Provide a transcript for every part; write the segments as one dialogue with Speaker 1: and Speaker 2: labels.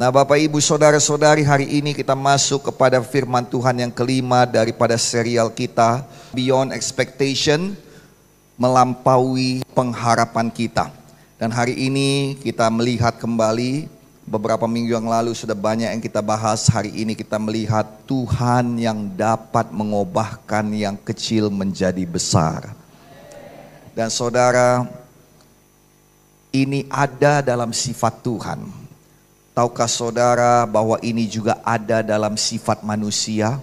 Speaker 1: Nah, Bapak Ibu Saudara-saudari, hari ini kita masuk kepada firman Tuhan yang kelima daripada serial kita, Beyond Expectation, melampaui pengharapan kita. Dan hari ini kita melihat kembali, beberapa minggu yang lalu sudah banyak yang kita bahas. Hari ini kita melihat Tuhan yang dapat mengubahkan yang kecil menjadi besar. Dan saudara, ini ada dalam sifat Tuhan. Tahukah saudara bahwa ini juga ada dalam sifat manusia?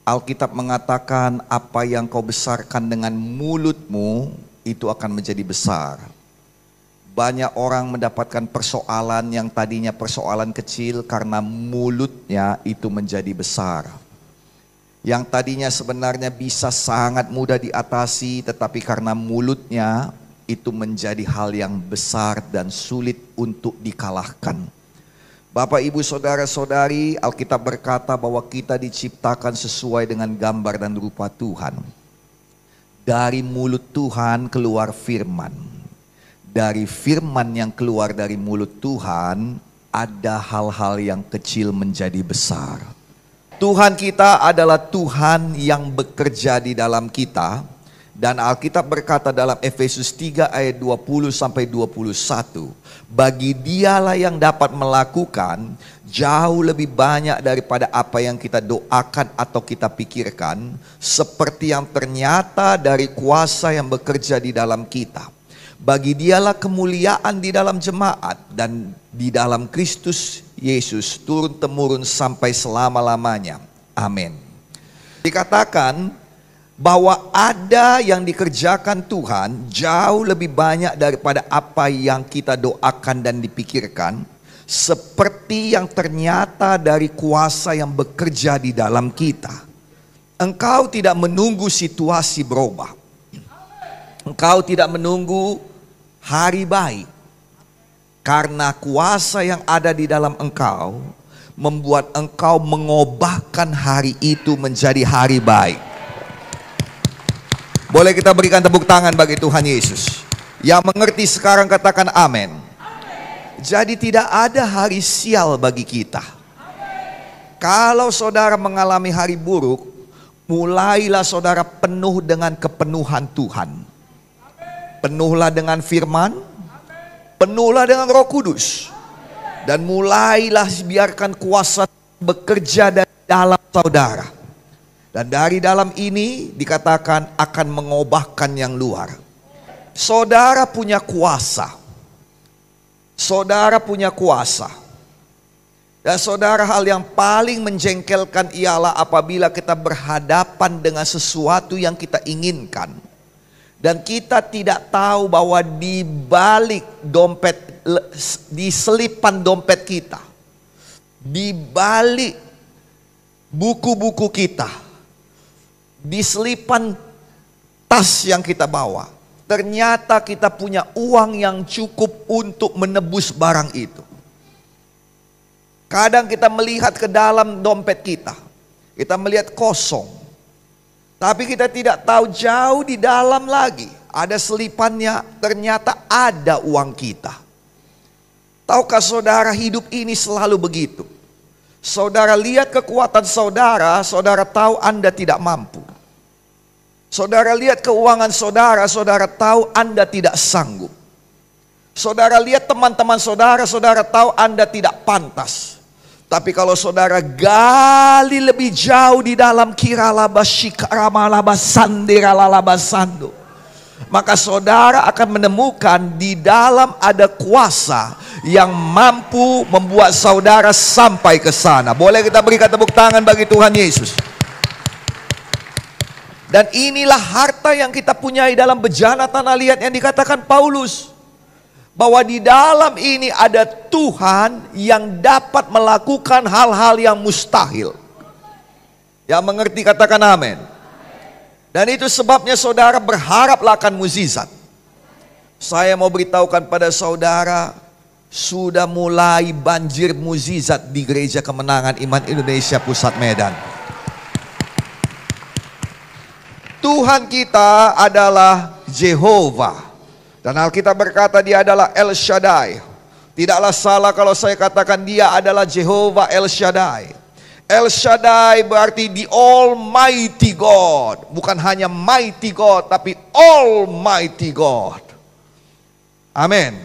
Speaker 1: Alkitab mengatakan apa yang kau besarkan dengan mulutmu itu akan menjadi besar. Banyak orang mendapatkan persoalan yang tadinya persoalan kecil karena mulutnya itu menjadi besar. Yang tadinya sebenarnya bisa sangat mudah diatasi, tetapi karena mulutnya itu menjadi hal yang besar dan sulit untuk dikalahkan. Bapak, Ibu, Saudara-saudari, Alkitab berkata bahwa kita diciptakan sesuai dengan gambar dan rupa Tuhan. Dari mulut Tuhan keluar firman. Dari firman yang keluar dari mulut Tuhan, ada hal-hal yang kecil menjadi besar. Tuhan kita adalah Tuhan yang bekerja di dalam kita. Dan Alkitab berkata dalam Efesus 3 ayat 20 sampai 21, bagi Dialah yang dapat melakukan jauh lebih banyak daripada apa yang kita doakan atau kita pikirkan, seperti yang ternyata dari kuasa yang bekerja di dalam kita. Bagi Dialah kemuliaan di dalam jemaat dan di dalam Kristus Yesus turun-temurun sampai selama-lamanya. Amin. Dikatakan bahwa ada yang dikerjakan Tuhan jauh lebih banyak daripada apa yang kita doakan dan dipikirkan, seperti yang ternyata dari kuasa yang bekerja di dalam kita. Engkau tidak menunggu situasi berubah. Engkau tidak menunggu hari baik. Karena kuasa yang ada di dalam engkau membuat engkau mengubahkan hari itu menjadi hari baik. Boleh kita berikan tepuk tangan bagi Tuhan Yesus. Yang mengerti sekarang katakan amin. Jadi tidak ada hari sial bagi kita. Kalau saudara mengalami hari buruk, mulailah saudara penuh dengan kepenuhan Tuhan. Penuhlah dengan firman, penuhlah dengan Roh Kudus. Dan mulailah biarkan kuasa bekerja dari dalam saudara. Dan dari dalam ini dikatakan akan mengubahkan yang luar. Saudara punya kuasa. Saudara punya kuasa. Dan saudara, hal yang paling menjengkelkan ialah apabila kita berhadapan dengan sesuatu yang kita inginkan. Dan kita tidak tahu bahwa di balik dompet, di selipan dompet kita, di balik buku-buku kita, di selipan tas yang kita bawa, ternyata kita punya uang yang cukup untuk menebus barang itu. Kadang kita melihat ke dalam dompet kita melihat kosong. Tapi kita tidak tahu jauh di dalam lagi ada selipannya, ternyata ada uang kita. Tahukah saudara, hidup ini selalu begitu. Saudara lihat kekuatan saudara, saudara tahu Anda tidak mampu. Saudara lihat keuangan saudara, saudara tahu Anda tidak sanggup. Saudara lihat teman-teman saudara, saudara tahu Anda tidak pantas. Tapi kalau saudara gali lebih jauh di dalam kiralabasikaramalabasandiralalabasando, maka saudara akan menemukan di dalam ada kuasa yang mampu membuat saudara sampai ke sana. Boleh kita berikan tepuk tangan bagi Tuhan Yesus. Dan inilah harta yang kita punyai dalam bejana tanah liat yang dikatakan Paulus. Bahwa di dalam ini ada Tuhan yang dapat melakukan hal-hal yang mustahil. Yang mengerti katakan amin. Dan itu sebabnya saudara berharaplah akan mukjizat. Saya mau beritahukan pada saudara, sudah mulai banjir mukjizat di Gereja Kemenangan Iman Indonesia Pusat Medan. Tuhan kita adalah Jehovah. Dan Alkitab berkata dia adalah El Shaddai. Tidaklah salah kalau saya katakan dia adalah Jehovah El Shaddai. El Shaddai berarti the Almighty God. Bukan hanya Mighty God, tapi Almighty God. Amin.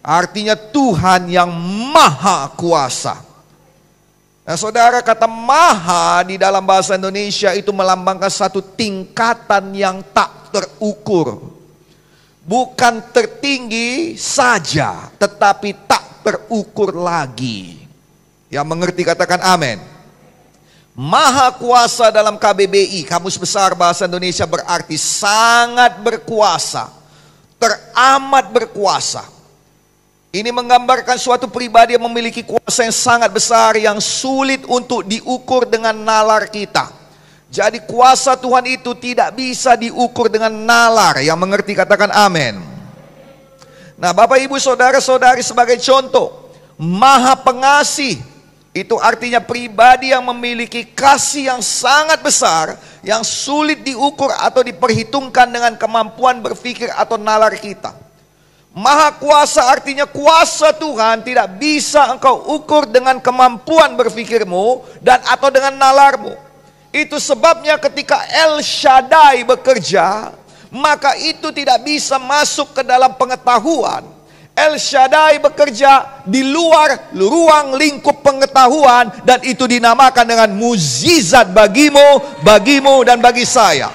Speaker 1: Artinya Tuhan yang maha kuasa. Nah saudara, kata maha di dalam bahasa Indonesia itu melambangkan satu tingkatan yang tak terukur. Bukan tertinggi saja, tetapi tak terukur lagi. Yang mengerti katakan amin. Maha kuasa dalam KBBI, Kamus Besar Bahasa Indonesia, berarti sangat berkuasa, teramat berkuasa. Ini menggambarkan suatu pribadi yang memiliki kuasa yang sangat besar, yang sulit untuk diukur dengan nalar kita. Jadi kuasa Tuhan itu tidak bisa diukur dengan nalar. Yang mengerti katakan amin. Nah Bapak Ibu Saudara-saudari, sebagai contoh, maha pengasih itu artinya pribadi yang memiliki kasih yang sangat besar, yang sulit diukur atau diperhitungkan dengan kemampuan berpikir atau nalar kita. Maha kuasa artinya kuasa Tuhan tidak bisa engkau ukur dengan kemampuan berpikirmu dan atau dengan nalarmu. Itu sebabnya ketika El Shaddai bekerja, maka itu tidak bisa masuk ke dalam pengetahuan. El Shaddai bekerja di luar ruang lingkup pengetahuan, dan itu dinamakan dengan mukjizat bagimu dan bagi saya.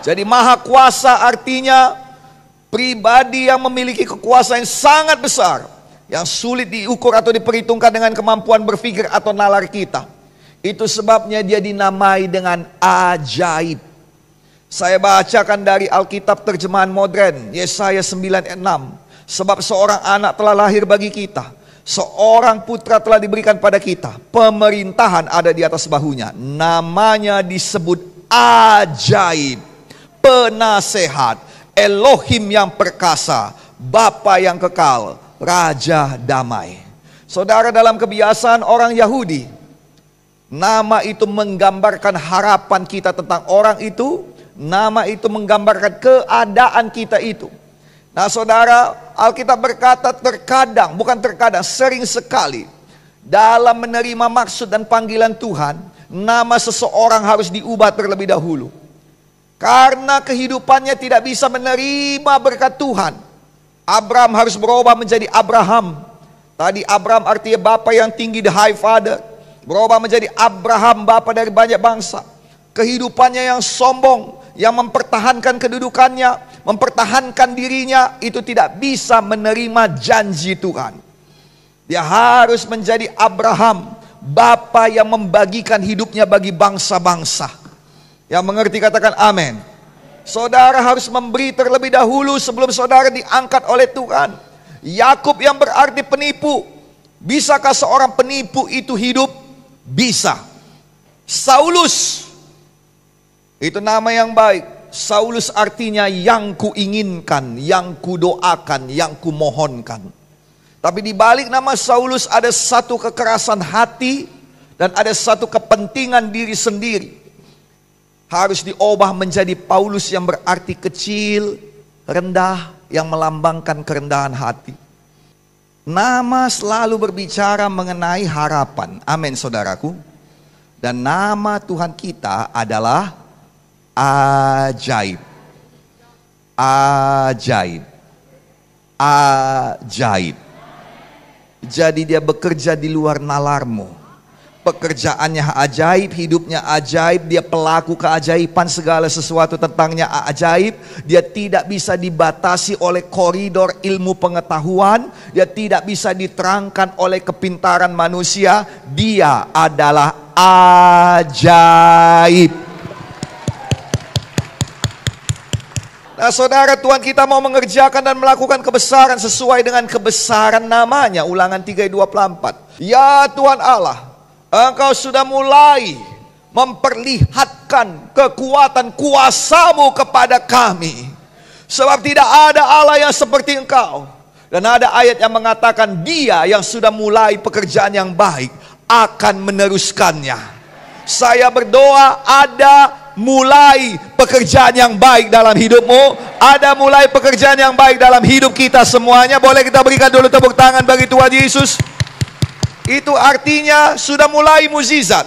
Speaker 1: Jadi maha kuasa artinya pribadi yang memiliki kekuasaan yang sangat besar, yang sulit diukur atau diperhitungkan dengan kemampuan berpikir atau nalar kita. Itu sebabnya dia dinamai dengan ajaib. Saya bacakan dari Alkitab terjemahan modern, Yesaya 9:6. Sebab seorang anak telah lahir bagi kita, seorang putra telah diberikan pada kita, pemerintahan ada di atas bahunya. Namanya disebut ajaib, penasehat, Elohim yang perkasa, Bapa yang kekal, Raja damai. Saudara, dalam kebiasaan orang Yahudi, nama itu menggambarkan harapan kita tentang orang itu. Nama itu menggambarkan keadaan kita itu. Nah saudara, Alkitab berkata terkadang, bukan terkadang, sering sekali dalam menerima maksud dan panggilan Tuhan, nama seseorang harus diubah terlebih dahulu. Karena kehidupannya tidak bisa menerima berkat Tuhan. Abraham harus berubah menjadi Abraham. Tadi Abraham artinya Bapa yang tinggi, the high father. Berubah menjadi Abraham, bapa dari banyak bangsa. Kehidupannya yang sombong, yang mempertahankan kedudukannya, mempertahankan dirinya, itu tidak bisa menerima janji Tuhan. Dia harus menjadi Abraham, bapa yang membagikan hidupnya bagi bangsa-bangsa. Yang mengerti katakan amin. Saudara harus memberi terlebih dahulu sebelum saudara diangkat oleh Tuhan. Yakub yang berarti penipu. Bisakah seorang penipu itu hidup? Bisa. Saulus, itu nama yang baik. Saulus artinya yang kuinginkan, yang kudoakan, yang kumohonkan. Tapi di balik nama Saulus ada satu kekerasan hati dan ada satu kepentingan diri sendiri. Harus diubah menjadi Paulus yang berarti kecil, rendah, yang melambangkan kerendahan hati. Nama selalu berbicara mengenai harapan. Amin saudaraku. Dan nama Tuhan kita adalah ajaib. Ajaib. Ajaib. Jadi dia bekerja di luar nalarmu. Pekerjaannya ajaib, hidupnya ajaib, dia pelaku keajaiban, segala sesuatu tentangnya ajaib. Dia tidak bisa dibatasi oleh koridor ilmu pengetahuan, dia tidak bisa diterangkan oleh kepintaran manusia. Dia adalah ajaib. Nah saudara, Tuhan kita mau mengerjakan dan melakukan kebesaran sesuai dengan kebesaran namanya. Ulangan 3:24. Ya Tuhan Allah, Engkau sudah mulai memperlihatkan kekuatan kuasa-Mu kepada kami. Sebab tidak ada Allah yang seperti Engkau. Dan ada ayat yang mengatakan Dia yang sudah mulai pekerjaan yang baik akan meneruskannya. Saya berdoa ada mulai pekerjaan yang baik dalam hidupmu. Ada mulai pekerjaan yang baik dalam hidup kita semuanya. Boleh kita berikan dulu tepuk tangan bagi Tuhan Yesus. Itu artinya sudah mulai mukjizat.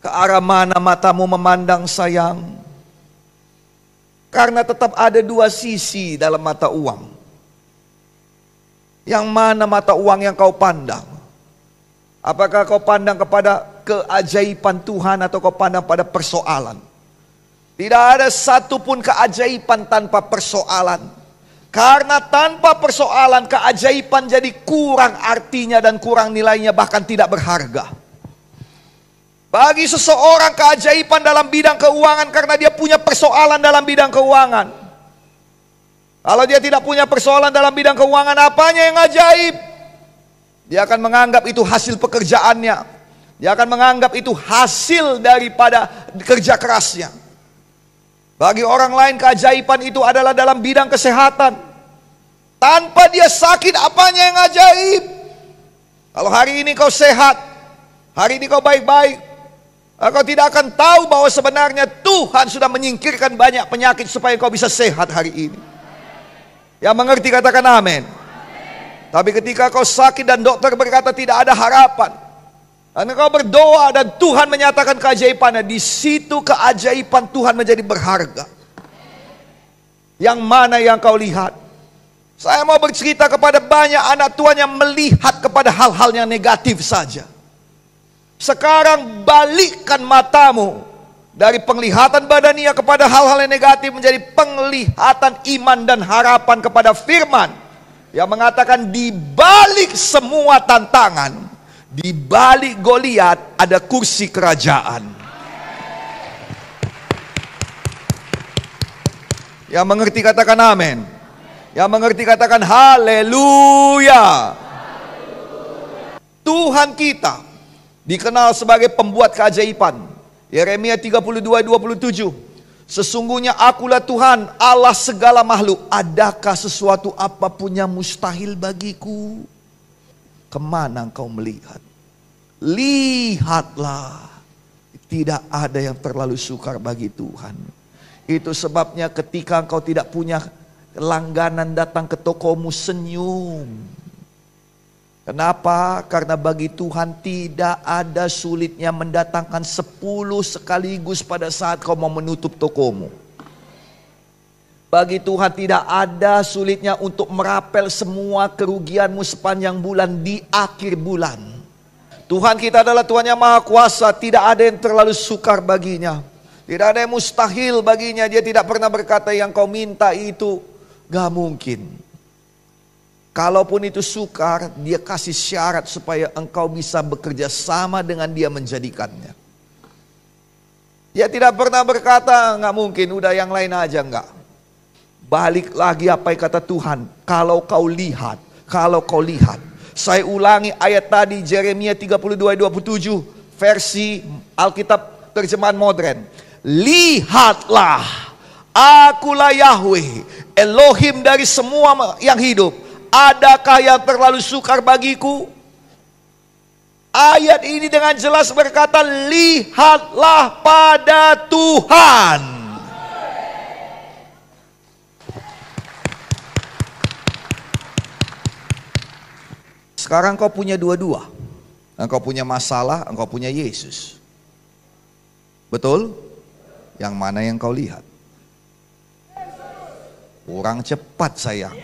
Speaker 1: Ke arah mana matamu memandang, sayang? Karena tetap ada dua sisi dalam mata uang. Yang mana mata uang yang kau pandang? Apakah kau pandang kepada keajaiban Tuhan atau kau pandang pada persoalan? Tidak ada satupun keajaiban tanpa persoalan. Karena tanpa persoalan, keajaiban jadi kurang artinya dan kurang nilainya, bahkan tidak berharga. Bagi seseorang keajaiban dalam bidang keuangan karena dia punya persoalan dalam bidang keuangan. Kalau dia tidak punya persoalan dalam bidang keuangan, apanya yang ajaib? Dia akan menganggap itu hasil pekerjaannya. Dia akan menganggap itu hasil daripada kerja kerasnya. Bagi orang lain keajaiban itu adalah dalam bidang kesehatan. Tanpa dia sakit, apanya yang ajaib? Kalau hari ini kau sehat, hari ini kau baik-baik, kau tidak akan tahu bahwa sebenarnya Tuhan sudah menyingkirkan banyak penyakit supaya kau bisa sehat hari ini. Yang mengerti katakan amin. Tapi ketika kau sakit dan dokter berkata tidak ada harapan, dan kau berdoa dan Tuhan menyatakan keajaibannya, di situ keajaiban Tuhan menjadi berharga. Yang mana yang kau lihat? Saya mau bercerita kepada banyak anak Tuhan yang melihat kepada hal-hal yang negatif saja. Sekarang balikkan matamu dari penglihatan badania kepada hal-hal yang negatif menjadi penglihatan iman dan harapan kepada firman yang mengatakan di balik semua tantangan, di balik Goliat ada kursi kerajaan. Yang mengerti katakan amin. Yang mengerti katakan haleluya. Tuhan kita dikenal sebagai pembuat keajaiban. Yeremia 32:27. Sesungguhnya akulah Tuhan Allah segala makhluk. Adakah sesuatu apapun yang mustahil bagiku? Kemana engkau melihat? Lihatlah. Tidak ada yang terlalu sukar bagi Tuhan. Itu sebabnya ketika engkau tidak punya langganan datang ke tokomu, senyum. Kenapa? Karena bagi Tuhan tidak ada sulitnya mendatangkan 10 sekaligus pada saat kau mau menutup tokomu. Bagi Tuhan tidak ada sulitnya untuk merapel semua kerugianmu sepanjang bulan di akhir bulan. Tuhan kita adalah Tuhan yang Maha Kuasa, tidak ada yang terlalu sukar baginya. Tidak ada yang mustahil baginya. Dia tidak pernah berkata yang kau minta itu gak mungkin. Kalaupun itu sukar, dia kasih syarat supaya engkau bisa bekerja sama dengan dia menjadikannya. Dia tidak pernah berkata, nggak mungkin, udah yang lain aja, enggak. Balik lagi apa yang kata Tuhan, kalau kau lihat. Saya ulangi ayat tadi, Yeremia 32:27, versi Alkitab terjemahan modern. Lihatlah, akulah Yahweh, Elohim dari semua yang hidup. Adakah yang terlalu sukar bagiku? Ayat ini dengan jelas berkata, lihatlah pada Tuhan. Sekarang kau punya dua-dua. Engkau punya masalah, engkau punya Yesus. Betul? Yang mana yang kau lihat? Kurang cepat sayang.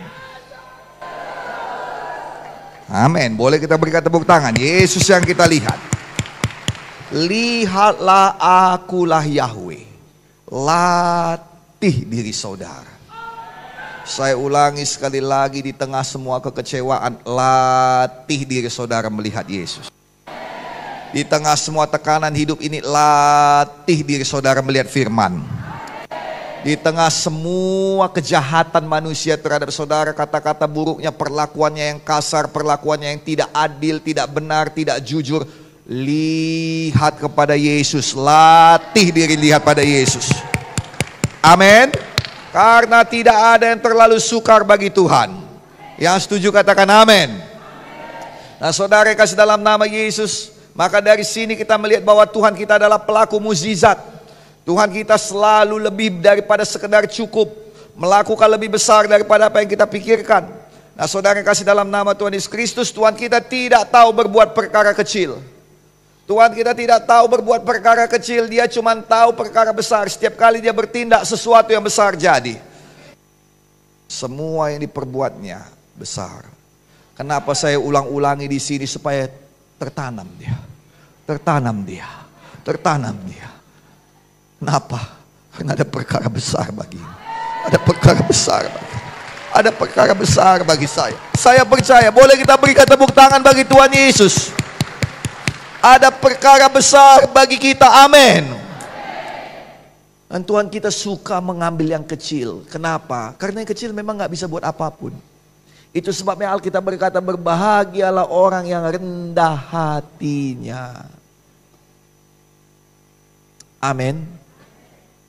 Speaker 1: Amin. Boleh kita berikan tepuk tangan. Yesus yang kita lihat. Lihatlah akulah Yahweh. Latih diri saudara. Saya ulangi sekali lagi di tengah semua kekecewaan. Latih diri saudara melihat Yesus. Di tengah semua tekanan hidup ini. Latih diri saudara melihat firman. Di tengah semua kejahatan manusia terhadap saudara, kata-kata buruknya, perlakuannya yang kasar, perlakuannya yang tidak adil, tidak benar, tidak jujur, lihat kepada Yesus. Latih diri lihat pada Yesus. Amin. Karena tidak ada yang terlalu sukar bagi Tuhan. Yang setuju katakan amin. Nah saudara kasih dalam nama Yesus, maka dari sini kita melihat bahwa Tuhan kita adalah pelaku mukjizat. Tuhan kita selalu lebih daripada sekedar cukup, melakukan lebih besar daripada apa yang kita pikirkan. Nah saudara kasih dalam nama Tuhan Yesus Kristus, Tuhan kita tidak tahu berbuat perkara kecil. Tuhan kita tidak tahu berbuat perkara kecil, Dia cuma tahu perkara besar. Setiap kali Dia bertindak, sesuatu yang besar jadi. Semua yang diperbuatnya besar. Kenapa saya ulang-ulangi di sini? Supaya tertanam dia. Tertanam dia. Tertanam dia. Kenapa? Karena ada perkara besar bagi ini. Ada perkara besar bagi. Ada perkara besar bagi saya. Saya percaya. Boleh kita berikan tepuk tangan bagi Tuhan Yesus. Ada perkara besar bagi kita. Amin. Dan Tuhan kita suka mengambil yang kecil. Kenapa? Karena yang kecil memang gak bisa buat apapun. Itu sebabnya Alkitab berkata, berbahagialah orang yang rendah hatinya. Amin.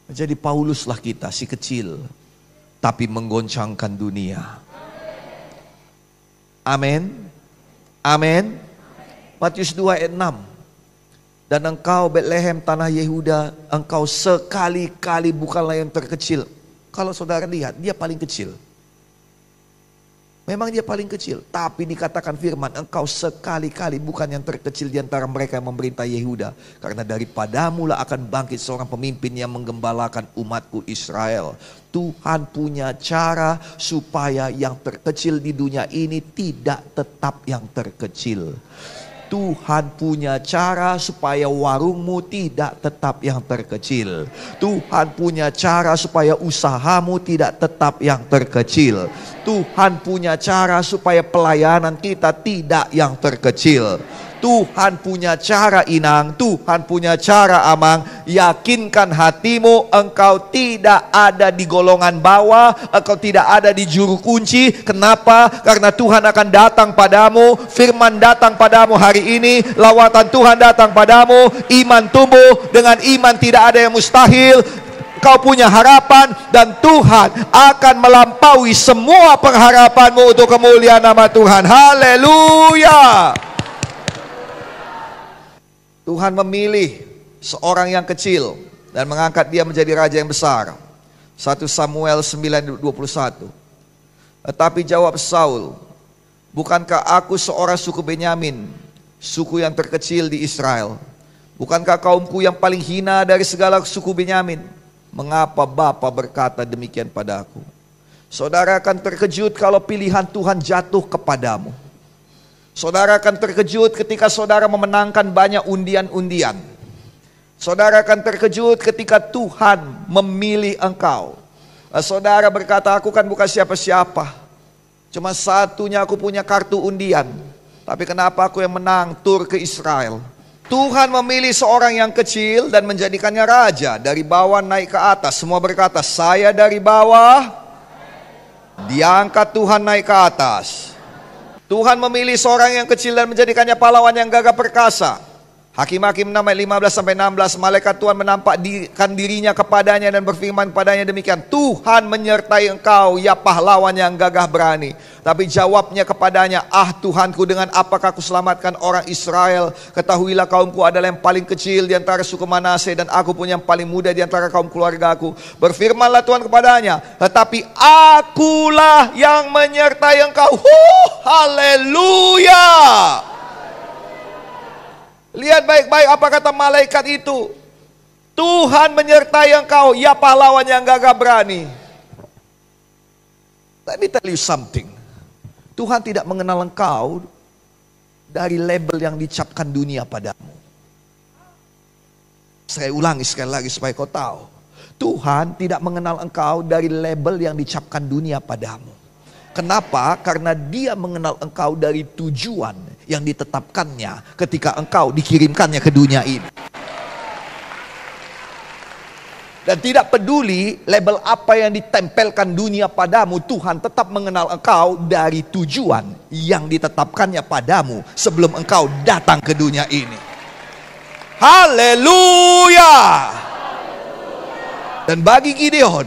Speaker 1: Jadi Pauluslah kita, si kecil, tapi menggoncangkan dunia. Amin. Amin. Matius 2 ayat 6. Dan engkau Betlehem tanah Yehuda, engkau sekali-kali bukanlah yang terkecil. Kalau saudara lihat, dia paling kecil. Memang dia paling kecil, tapi dikatakan firman, engkau sekali-kali bukan yang terkecil di antara mereka yang memerintah Yehuda. Karena daripadamu lah akan bangkit seorang pemimpin yang menggembalakan umatku Israel. Tuhan punya cara supaya yang terkecil di dunia ini tidak tetap yang terkecil. Tuhan punya cara supaya warungmu tidak tetap yang terkecil. Tuhan punya cara supaya usahamu tidak tetap yang terkecil. Tuhan punya cara supaya pelayanan kita tidak yang terkecil. Tuhan punya cara Inang, Tuhan punya cara Amang. Yakinkan hatimu, engkau tidak ada di golongan bawah, engkau tidak ada di juru kunci. Kenapa? Karena Tuhan akan datang padamu, firman datang padamu hari ini, lawatan Tuhan datang padamu, iman tumbuh, dengan iman tidak ada yang mustahil. Kau punya harapan dan Tuhan akan melampaui semua pengharapanmu untuk kemuliaan nama Tuhan. Haleluya. Tuhan memilih seorang yang kecil dan mengangkat dia menjadi raja yang besar. 1 Samuel 9:21. Tetapi jawab Saul, bukankah aku seorang suku Benyamin, suku yang terkecil di Israel? Bukankah kaumku yang paling hina dari segala suku Benyamin? Mengapa Bapa berkata demikian padaku? Saudara akan terkejut kalau pilihan Tuhan jatuh kepadamu. Saudara akan terkejut ketika saudara memenangkan banyak undian-undian. Saudara akan terkejut ketika Tuhan memilih engkau. Saudara berkata, aku kan bukan siapa-siapa. Cuma satunya aku punya kartu undian. Tapi kenapa aku yang menang tur ke Israel? Tuhan memilih seorang yang kecil dan menjadikannya raja. Dari bawah naik ke atas. Semua berkata, saya dari bawah, diangkat Tuhan naik ke atas. Tuhan memilih seorang yang kecil dan menjadikannya pahlawan yang gagah perkasa. Hakim-Hakim 6 ayat 15-16, malaikat Tuhan menampakkan dirinya kepadanya dan berfirman kepadanya demikian, Tuhan menyertai engkau, ya pahlawan yang gagah berani. Tapi jawabnya kepadanya, ah Tuhanku, dengan apakah aku selamatkan orang Israel? Ketahuilah kaumku adalah yang paling kecil di antara suku Manase, dan aku pun yang paling muda di antara kaum keluargaku. Berfirmanlah Tuhan kepadanya, tetapi akulah yang menyertai engkau. Haleluya. Lihat baik-baik apa kata malaikat itu. Tuhan menyertai engkau, ya pahlawan yang gagah berani. Let me tell you something. Tuhan tidak mengenal engkau dari label yang dicapkan dunia padamu. Saya ulangi sekali lagi supaya kau tahu. Tuhan tidak mengenal engkau dari label yang dicapkan dunia padamu. Kenapa? Karena dia mengenal engkau dari tujuan yang ditetapkannya ketika engkau dikirimkannya ke dunia ini. Dan tidak peduli label apa yang ditempelkan dunia padamu, Tuhan tetap mengenal engkau dari tujuan yang ditetapkannya padamu sebelum engkau datang ke dunia ini. Haleluya. Dan bagi Gideon,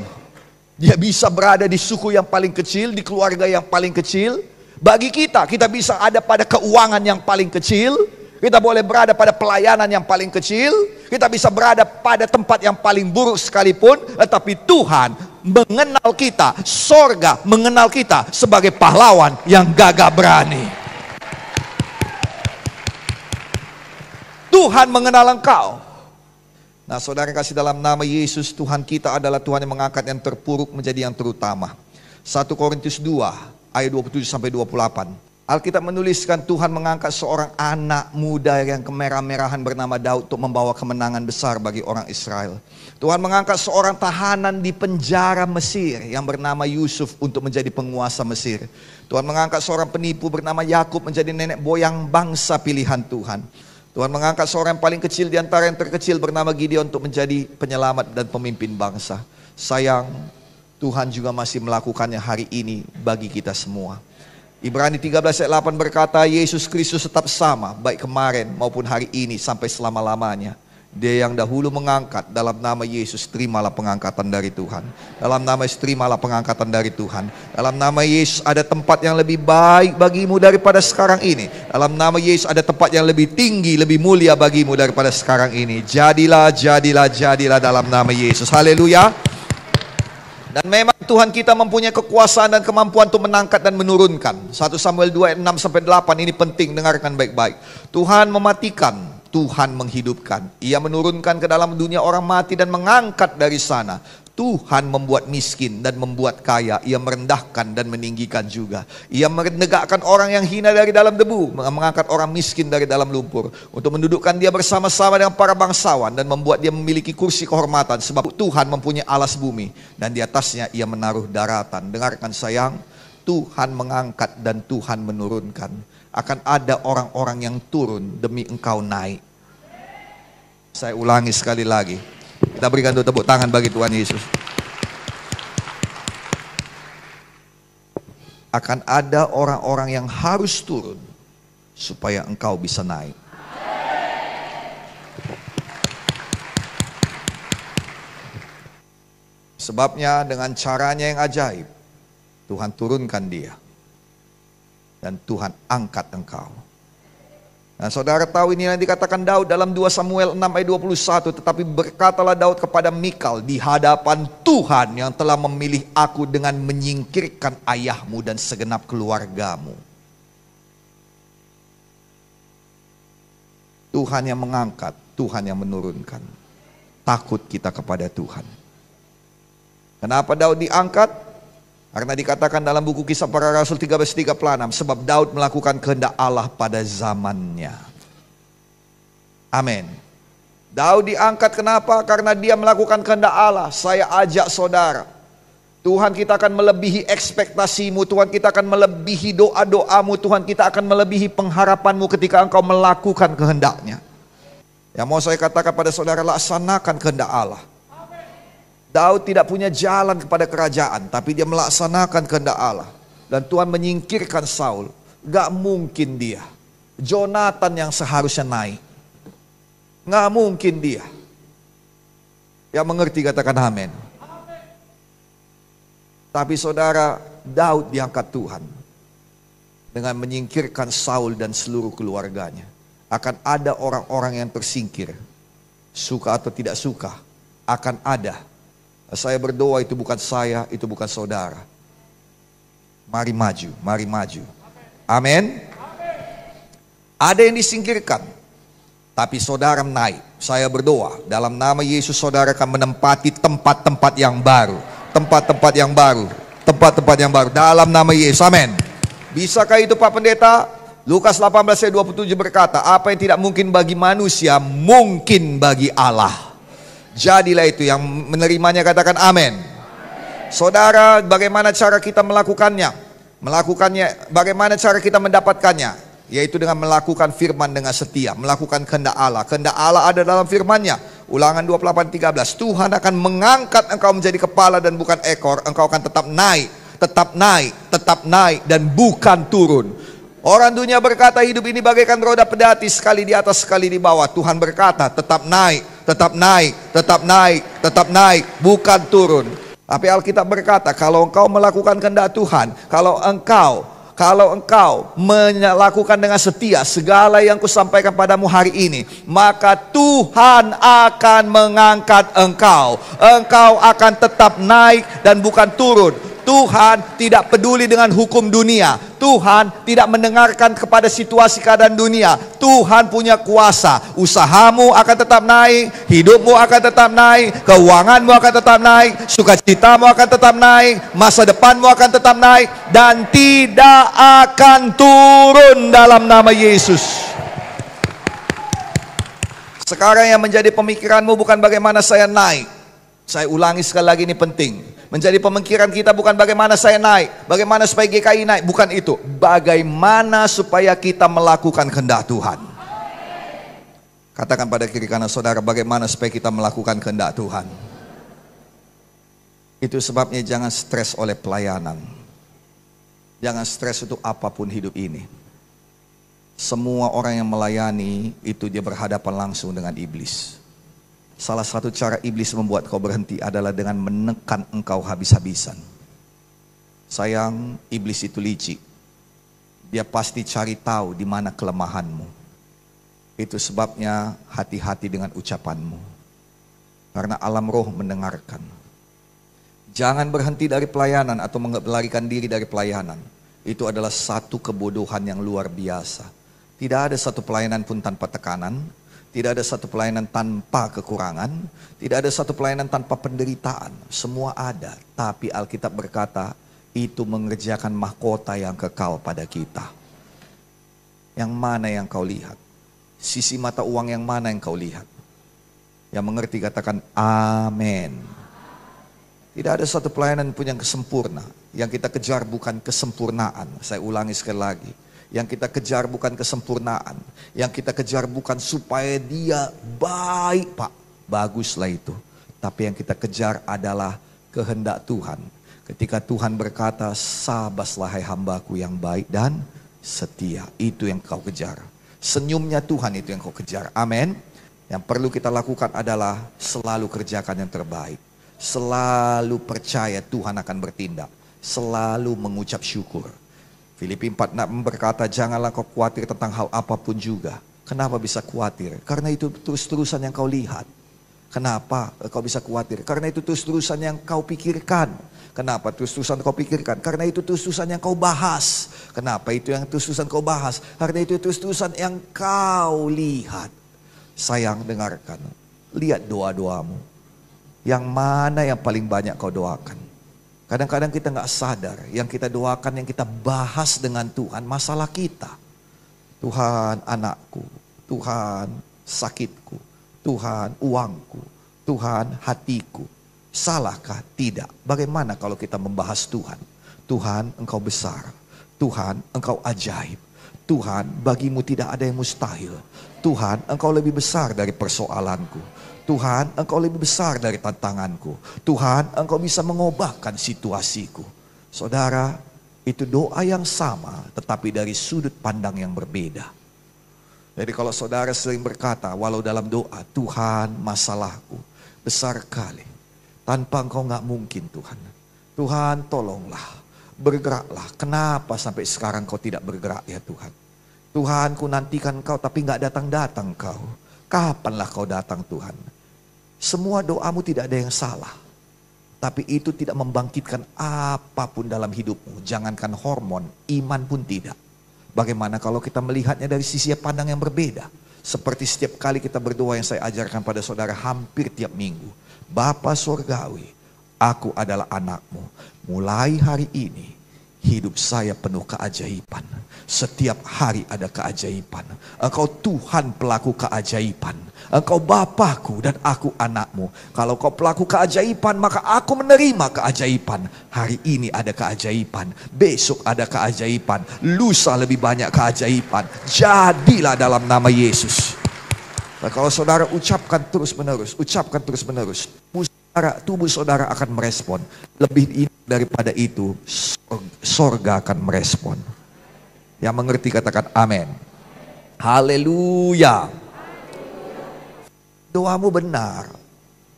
Speaker 1: dia bisa berada di suku yang paling kecil, di keluarga yang paling kecil. Bagi kita, kita bisa ada pada keuangan yang paling kecil. Kita boleh berada pada pelayanan yang paling kecil, kita bisa berada pada tempat yang paling buruk sekalipun, tetapi Tuhan mengenal kita, sorga mengenal kita sebagai pahlawan yang gagah berani. Tuhan mengenal engkau. Nah, saudara kasih, dalam nama Yesus, Tuhan kita adalah Tuhan yang mengangkat yang terpuruk menjadi yang terutama. 1 Korintus 2 ayat 27-28. Alkitab menuliskan Tuhan mengangkat seorang anak muda yang kemerah-merahan bernama Daud untuk membawa kemenangan besar bagi orang Israel. Tuhan mengangkat seorang tahanan di penjara Mesir yang bernama Yusuf untuk menjadi penguasa Mesir. Tuhan mengangkat seorang penipu bernama Yakub menjadi nenek moyang bangsa pilihan Tuhan. Tuhan mengangkat seorang yang paling kecil di antara yang terkecil bernama Gideon untuk menjadi penyelamat dan pemimpin bangsa. Sayang, Tuhan juga masih melakukannya hari ini bagi kita semua. Ibrani 13 ayat 8 berkata, Yesus Kristus tetap sama, baik kemarin maupun hari ini sampai selama-lamanya. Dia yang dahulu mengangkat, dalam nama Yesus terimalah pengangkatan dari Tuhan. Dalam nama Yesus terimalah pengangkatan dari Tuhan. Dalam nama Yesus ada tempat yang lebih baik bagimu daripada sekarang ini. Dalam nama Yesus ada tempat yang lebih tinggi, lebih mulia bagimu daripada sekarang ini. Jadilah, jadilah, jadilah dalam nama Yesus. Haleluya. Dan memang Tuhan kita mempunyai kekuasaan dan kemampuan untuk menangkat dan menurunkan. 1 Samuel 2 ayat 6-8 ini penting, dengarkan baik-baik. Tuhan mematikan, Tuhan menghidupkan. Ia menurunkan ke dalam dunia orang mati dan mengangkat dari sana. Tuhan membuat miskin dan membuat kaya. Ia merendahkan dan meninggikan juga. Ia menegakkan orang yang hina dari dalam debu, mengangkat orang miskin dari dalam lumpur, untuk mendudukkan dia bersama-sama dengan para bangsawan dan membuat dia memiliki kursi kehormatan. Sebab Tuhan mempunyai alas bumi dan di atasnya ia menaruh daratan. Dengarkan sayang, Tuhan mengangkat dan Tuhan menurunkan. Akan ada orang-orang yang turun demi engkau naik. Saya ulangi sekali lagi. Kita berikan tepuk tangan bagi Tuhan Yesus. Akan ada orang-orang yang harus turun supaya engkau bisa naik. Sebabnya dengan caranya yang ajaib, Tuhan turunkan dia. Dan Tuhan angkat engkau. Nah, saudara tahu ini yang dikatakan Daud dalam 2 Samuel 6 ayat 21. Tetapi berkatalah Daud kepada Mikal, di hadapan Tuhan yang telah memilih aku dengan menyingkirkan ayahmu dan segenap keluargamu. Tuhan yang mengangkat, Tuhan yang menurunkan. Takut kita kepada Tuhan. Kenapa Daud diangkat? Karena dikatakan dalam buku Kisah Para Rasul 13:36, sebab Daud melakukan kehendak Allah pada zamannya. Amin. Daud diangkat kenapa? Karena dia melakukan kehendak Allah. Saya ajak saudara, Tuhan kita akan melebihi ekspektasimu, Tuhan kita akan melebihi doa-doamu, Tuhan kita akan melebihi pengharapanmu ketika engkau melakukan kehendaknya. Yang mau saya katakan pada saudara, laksanakan kehendak Allah. Daud tidak punya jalan kepada kerajaan, tapi dia melaksanakan kehendak Allah. Dan Tuhan menyingkirkan Saul. Gak mungkin dia. Jonathan yang seharusnya naik. Gak mungkin dia. Yang mengerti katakan amin. Tapi saudara, Daud diangkat Tuhan dengan menyingkirkan Saul dan seluruh keluarganya. Akan ada orang-orang yang tersingkir. Suka atau tidak suka, akan ada. Saya berdoa itu bukan saya, itu bukan saudara. Mari maju, mari maju. Amin. Ada yang disingkirkan, tapi saudara naik. Saya berdoa, dalam nama Yesus saudara akan menempati tempat-tempat yang baru. Tempat-tempat yang baru. Tempat-tempat yang baru. Dalam nama Yesus, amin. Bisakah itu Pak Pendeta? Lukas 18 ayat 27 berkata, apa yang tidak mungkin bagi manusia, mungkin bagi Allah. Jadilah itu, yang menerimanya katakan amin. Saudara, bagaimana cara kita melakukannya? Bagaimana cara kita mendapatkannya? Yaitu dengan melakukan firman dengan setia, melakukan kehendak Allah. Kehendak Allah ada dalam firman-Nya. Ulangan 28:13. Tuhan akan mengangkat engkau menjadi kepala dan bukan ekor. Engkau akan tetap naik, tetap naik, tetap naik dan bukan turun. Orang dunia berkata hidup ini bagaikan roda pedati, sekali di atas sekali di bawah. Tuhan berkata tetap naik, tetap naik, tetap naik, tetap naik, bukan turun. Tapi Alkitab berkata kalau engkau melakukan kehendak Tuhan, kalau Kalau engkau melakukan dengan setia segala yang kusampaikan padamu hari ini, maka Tuhan akan mengangkat engkau. Engkau akan tetap naik dan bukan turun. Tuhan tidak peduli dengan hukum dunia. Tuhan tidak mendengarkan kepada situasi keadaan dunia. Tuhan punya kuasa. Usahamu akan tetap naik, hidupmu akan tetap naik, keuanganmu akan tetap naik, sukacitamu akan tetap naik, masa depanmu akan tetap naik, dan tidak akan turun dalam nama Yesus. Sekarang yang menjadi pemikiranmu bukan bagaimana saya naik. Saya ulangi sekali lagi, ini penting. Menjadi pemikiran kita bukan bagaimana saya naik, bagaimana supaya GKI naik, bukan itu. Bagaimana supaya kita melakukan kehendak Tuhan. Katakan pada kiri kanan saudara, bagaimana supaya kita melakukan kehendak Tuhan. Itu sebabnya jangan stres oleh pelayanan. Jangan stres untuk apapun hidup ini. Semua orang yang melayani itu dia berhadapan langsung dengan iblis. Salah satu cara iblis membuat kau berhenti adalah dengan menekan engkau habis-habisan. Sayang, iblis itu licik. Dia pasti cari tahu di mana kelemahanmu. Itu sebabnya hati-hati dengan ucapanmu. Karena alam roh mendengarkan. Jangan berhenti dari pelayanan atau melarikan diri dari pelayanan. Itu adalah satu kebodohan yang luar biasa. Tidak ada satu pelayanan pun tanpa tekanan. Tidak ada satu pelayanan tanpa kekurangan. Tidak ada satu pelayanan tanpa penderitaan. Semua ada. Tapi Alkitab berkata, itu mengerjakan mahkota yang kekal pada kita. Yang mana yang kau lihat? Sisi mata uang yang mana yang kau lihat? Yang mengerti katakan amin. Tidak ada satu pelayanan pun yang sempurna. Yang kita kejar bukan kesempurnaan. Saya ulangi sekali lagi. Yang kita kejar bukan kesempurnaan. Yang kita kejar bukan supaya dia baik, Pak. Baguslah itu. Tapi yang kita kejar adalah kehendak Tuhan. Ketika Tuhan berkata, sabaslah hai hambaku yang baik dan setia. Itu yang kau kejar. Senyumnya Tuhan itu yang kau kejar. Amin. Yang perlu kita lakukan adalah selalu kerjakan yang terbaik. Selalu percaya Tuhan akan bertindak. Selalu mengucap syukur. Filipi 4:6 berkata, janganlah kau khawatir tentang hal apapun juga. Kenapa bisa khawatir? Karena itu terus-terusan yang kau lihat. Kenapa kau bisa khawatir? Karena itu terus-terusan yang kau pikirkan. Kenapa terus-terusan kau pikirkan? Karena itu terus-terusan yang kau bahas. Kenapa itu yang terus-terusan kau bahas? Karena itu terus-terusan yang kau lihat. Sayang, dengarkan. Lihat doa-doamu. Yang mana yang paling banyak kau doakan? Kadang-kadang kita nggak sadar, yang kita doakan, yang kita bahas dengan Tuhan, masalah kita. Tuhan anakku, Tuhan sakitku, Tuhan uangku, Tuhan hatiku. Salahkah? Tidak. Bagaimana kalau kita membahas Tuhan? Tuhan, engkau besar. Tuhan, engkau ajaib. Tuhan, bagimu tidak ada yang mustahil. Tuhan, engkau lebih besar dari persoalanku. Tuhan, engkau lebih besar dari tantanganku. Tuhan, engkau bisa mengubahkan situasiku. Saudara, itu doa yang sama, tetapi dari sudut pandang yang berbeda. Jadi kalau saudara sering berkata, walau dalam doa, Tuhan masalahku besar kali. Tanpa engkau gak mungkin Tuhan. Tuhan tolonglah, bergeraklah. Kenapa sampai sekarang kau tidak bergerak ya Tuhan? Tuhan, ku nantikan kau tapi gak datang-datang kau. Kapanlah kau datang Tuhan? Semua doamu tidak ada yang salah. Tapi itu tidak membangkitkan apapun dalam hidupmu. Jangankan hormon, iman pun tidak. Bagaimana kalau kita melihatnya dari sisi pandang yang berbeda? Seperti setiap kali kita berdoa yang saya ajarkan pada saudara hampir tiap minggu. Bapa Surgawi, aku adalah anakmu. Mulai hari ini, hidup saya penuh keajaiban. Setiap hari ada keajaiban. Engkau Tuhan pelaku keajaiban. Engkau Bapakku dan aku anakmu. Kalau kau pelaku keajaiban, maka aku menerima keajaiban. Hari ini ada keajaiban. Besok ada keajaiban. Lusa lebih banyak keajaiban. Jadilah dalam nama Yesus. Nah, kalau saudara ucapkan terus menerus. Ucapkan terus menerus. Tubuh saudara akan merespon. Lebih daripada itu, sorga akan merespon. Yang mengerti katakan amin. Haleluya. Doamu benar,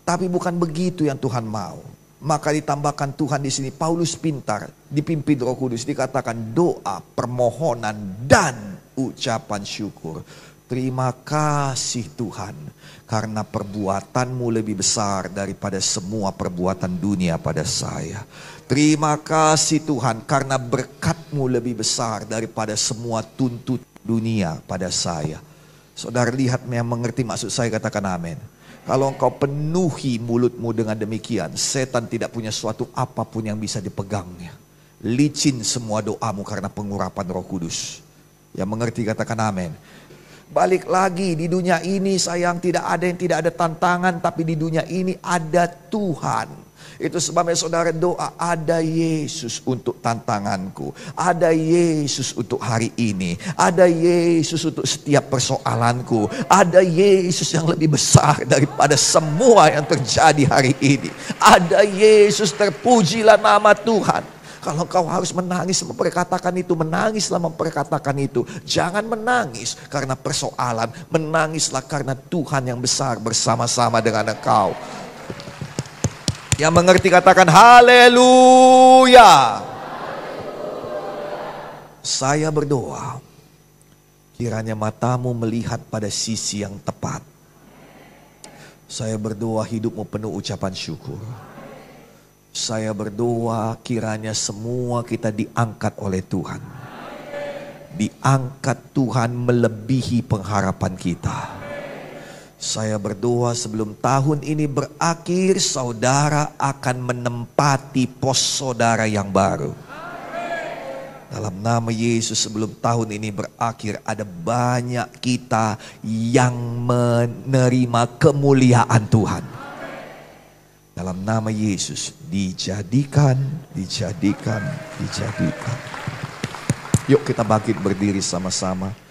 Speaker 1: tapi bukan begitu yang Tuhan mau. Maka ditambahkan Tuhan di sini, Paulus pintar, dipimpin Roh Kudus, dikatakan doa, permohonan, dan ucapan syukur. Terima kasih Tuhan, karena perbuatanmu lebih besar daripada semua perbuatan dunia pada saya. Terima kasih Tuhan, karena berkat-Mu lebih besar daripada semua tuntut dunia pada saya. Saudara lihat yang mengerti maksud saya, katakan amin. Kalau engkau penuhi mulutmu dengan demikian, setan tidak punya suatu apapun yang bisa dipegangnya. Licin semua doamu karena pengurapan Roh Kudus. Yang mengerti katakan amin. Balik lagi, di dunia ini sayang tidak ada tantangan, tapi di dunia ini ada Tuhan. Itu sebabnya saudara doa, ada Yesus untuk tantanganku, ada Yesus untuk hari ini, ada Yesus untuk setiap persoalanku, ada Yesus yang lebih besar daripada semua yang terjadi hari ini. Ada Yesus, terpujilah nama Tuhan. Kalau kau harus menangis memperkatakan itu, menangislah memperkatakan itu. Jangan menangis karena persoalan, menangislah karena Tuhan yang besar bersama-sama dengan engkau. Yang mengerti katakan haleluya. Saya berdoa, kiranya matamu melihat pada sisi yang tepat. Saya berdoa hidupmu penuh ucapan syukur. Saya berdoa kiranya semua kita diangkat oleh Tuhan. Diangkat Tuhan melebihi pengharapan kita. Saya berdoa sebelum tahun ini berakhir, saudara akan menempati pos saudara yang baru. Dalam nama Yesus, sebelum tahun ini berakhir, ada banyak kita yang menerima kemuliaan Tuhan. Dalam nama Yesus, dijadikan. Yuk kita bangkit berdiri sama-sama.